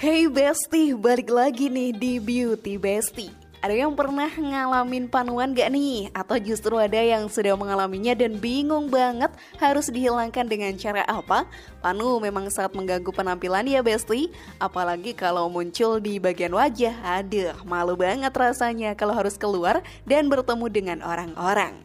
Hey Besti, balik lagi nih di Beauty Besti. Ada yang pernah ngalamin panuan gak nih? Atau justru ada yang sudah mengalaminya dan bingung banget harus dihilangkan dengan cara apa? Panu memang sangat mengganggu penampilan ya Besti. Apalagi kalau muncul di bagian wajah. Aduh, malu banget rasanya kalau harus keluar dan bertemu dengan orang-orang.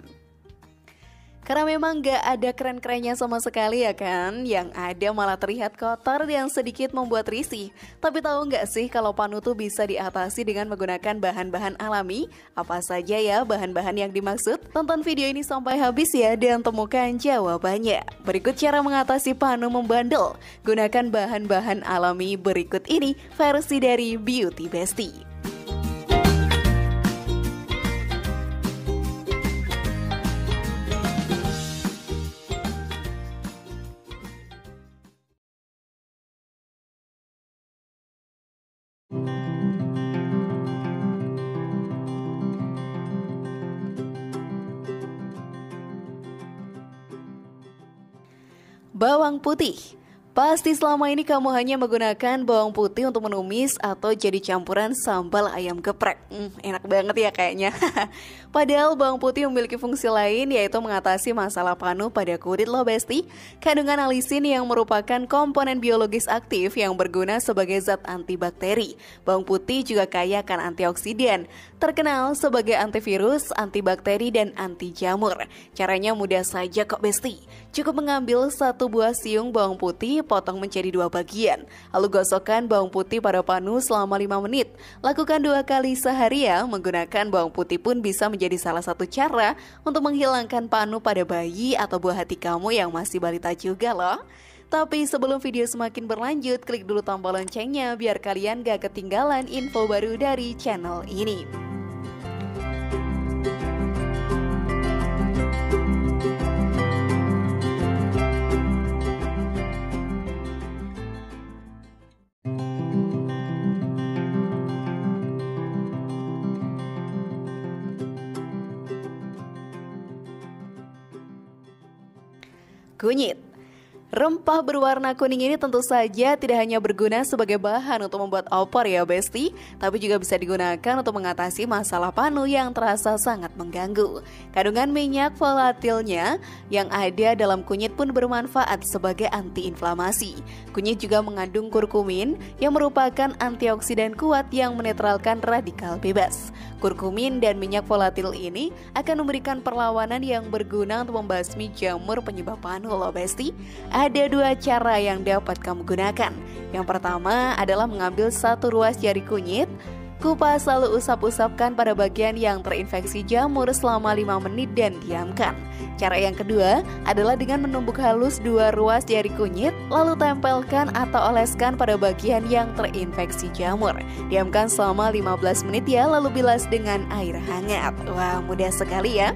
Karena memang gak ada keren-kerennya sama sekali ya kan. Yang ada malah terlihat kotor dan sedikit membuat risih. Tapi tahu gak sih kalau panu tuh bisa diatasi dengan menggunakan bahan-bahan alami? Apa saja ya bahan-bahan yang dimaksud? Tonton video ini sampai habis ya dan temukan jawabannya. Berikut cara mengatasi panu membandel. Gunakan bahan-bahan alami berikut ini versi dari Beauty Besti. Bawang putih. Pasti selama ini kamu hanya menggunakan bawang putih untuk menumis atau jadi campuran sambal ayam geprek. Enak banget ya kayaknya. Padahal bawang putih memiliki fungsi lain, yaitu mengatasi masalah panu pada kulit loh Besti. Kandungan alisin yang merupakan komponen biologis aktif yang berguna sebagai zat antibakteri. Bawang putih juga kaya akan antioksidan, terkenal sebagai antivirus, antibakteri, dan anti jamur. Caranya mudah saja kok Besti. Cukup mengambil satu buah siung bawang putih, potong menjadi 2 bagian. Lalu gosokkan bawang putih pada panu selama 5 menit. Lakukan 2 kali sehari ya. Menggunakan bawang putih pun bisa menjadi salah satu cara untuk menghilangkan panu pada bayi atau buah hati kamu yang masih balita juga loh. Tapi sebelum video semakin berlanjut, klik dulu tombol loncengnya biar kalian gak ketinggalan info baru dari channel ini. Kunyit. Rempah berwarna kuning ini tentu saja tidak hanya berguna sebagai bahan untuk membuat opor ya Besti, tapi juga bisa digunakan untuk mengatasi masalah panu yang terasa sangat mengganggu. Kandungan minyak volatilnya yang ada dalam kunyit pun bermanfaat sebagai antiinflamasi. Kunyit juga mengandung kurkumin yang merupakan antioksidan kuat yang menetralkan radikal bebas. Kurkumin dan minyak volatil ini akan memberikan perlawanan yang berguna untuk membasmi jamur penyebab panu loh Besti. Ada 2 cara yang dapat kamu gunakan. Yang pertama adalah mengambil 1 ruas jari kunyit, kupas lalu usap-usapkan pada bagian yang terinfeksi jamur selama 5 menit dan diamkan. Cara yang kedua adalah dengan menumbuk halus 2 ruas jari kunyit, lalu tempelkan atau oleskan pada bagian yang terinfeksi jamur. Diamkan selama 15 menit ya, lalu bilas dengan air hangat. Wah, mudah sekali ya.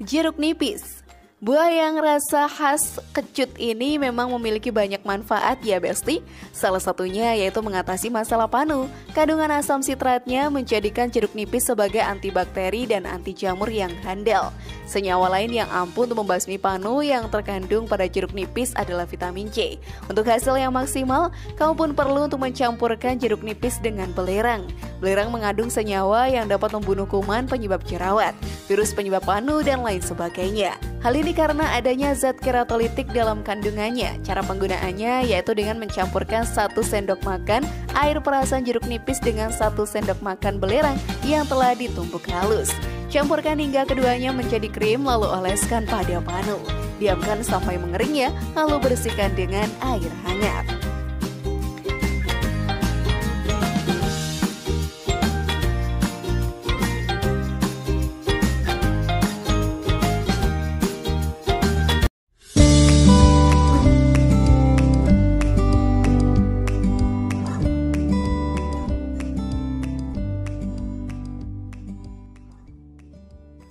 Jeruk nipis. Buah yang rasa khas kecut ini memang memiliki banyak manfaat ya Besti. Salah satunya yaitu mengatasi masalah panu. Kandungan asam sitratnya menjadikan jeruk nipis sebagai antibakteri dan anti jamur yang handal. Senyawa lain yang ampuh untuk membasmi panu yang terkandung pada jeruk nipis adalah vitamin C. Untuk hasil yang maksimal, kamu pun perlu untuk mencampurkan jeruk nipis dengan belerang. Belerang mengandung senyawa yang dapat membunuh kuman penyebab jerawat, virus penyebab panu, dan lain sebagainya. Hal ini karena adanya zat keratolitik dalam kandungannya. Cara penggunaannya yaitu dengan mencampurkan 1 sendok makan air perasan jeruk nipis dengan 1 sendok makan belerang yang telah ditumbuk halus. Campurkan hingga keduanya menjadi krim lalu oleskan pada panu. Diamkan sampai mengering ya, lalu bersihkan dengan air hangat.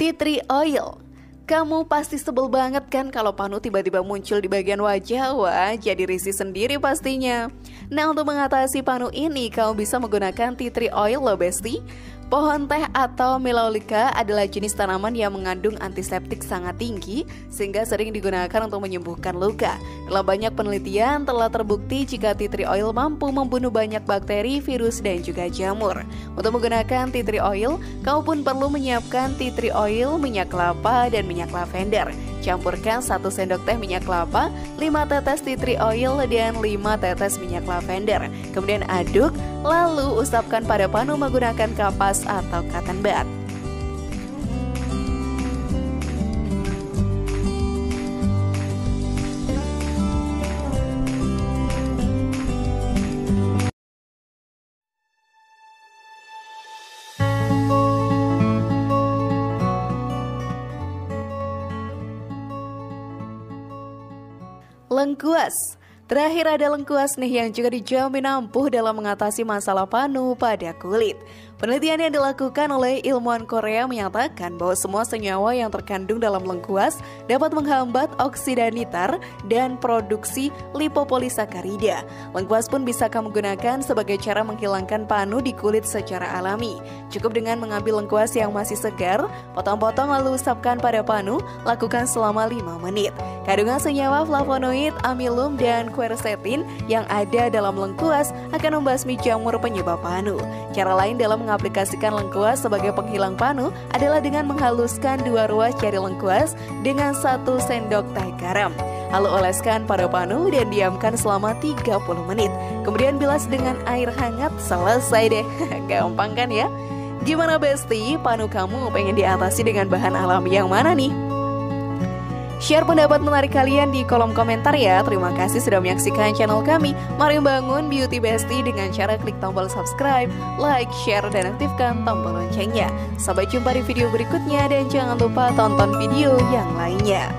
Tea tree oil. Kamu pasti sebel banget kan kalau panu tiba-tiba muncul di bagian wajah. Wah, jadi risih sendiri pastinya. Nah, untuk mengatasi panu ini, kamu bisa menggunakan tea tree oil loh besti. Pohon teh atau Melaleuca adalah jenis tanaman yang mengandung antiseptik sangat tinggi sehingga sering digunakan untuk menyembuhkan luka. Dalam banyak penelitian telah terbukti jika tea tree oil mampu membunuh banyak bakteri, virus, dan juga jamur. Untuk menggunakan tea tree oil, kamu pun perlu menyiapkan tea tree oil, minyak kelapa, dan minyak lavender. Campurkan 1 sendok teh minyak kelapa, 5 tetes tea tree oil, dan 5 tetes minyak lavender. Kemudian aduk, lalu usapkan pada panu menggunakan kapas atau cotton bud. Lengkuas. Terakhir ada lengkuas nih yang juga dijamin ampuh dalam mengatasi masalah panu pada kulit. Penelitian yang dilakukan oleh ilmuwan Korea menyatakan bahwa semua senyawa yang terkandung dalam lengkuas dapat menghambat oksida nitrat dan produksi lipopolisakarida. Lengkuas pun bisa kamu gunakan sebagai cara menghilangkan panu di kulit secara alami. Cukup dengan mengambil lengkuas yang masih segar, potong-potong lalu usapkan pada panu, lakukan selama 5 menit. Kandungan senyawa flavonoid, amilum, dan quercetin yang ada dalam lengkuas akan membasmi jamur penyebab panu. Cara lain dalam mengaplikasikan lengkuas sebagai penghilang panu adalah dengan menghaluskan 2 ruas jari lengkuas dengan 1 sendok teh garam. Lalu oleskan pada panu dan diamkan selama 30 menit. Kemudian bilas dengan air hangat, selesai deh. Gampang kan ya? Gimana besti, panu kamu pengen diatasi dengan bahan alami yang mana nih? Share pendapat menarik kalian di kolom komentar ya. Terima kasih sudah menyaksikan channel kami. Mari bangun Beauty Bestie dengan cara klik tombol subscribe, like, share, dan aktifkan tombol loncengnya. Sampai jumpa di video berikutnya dan jangan lupa tonton video yang lainnya.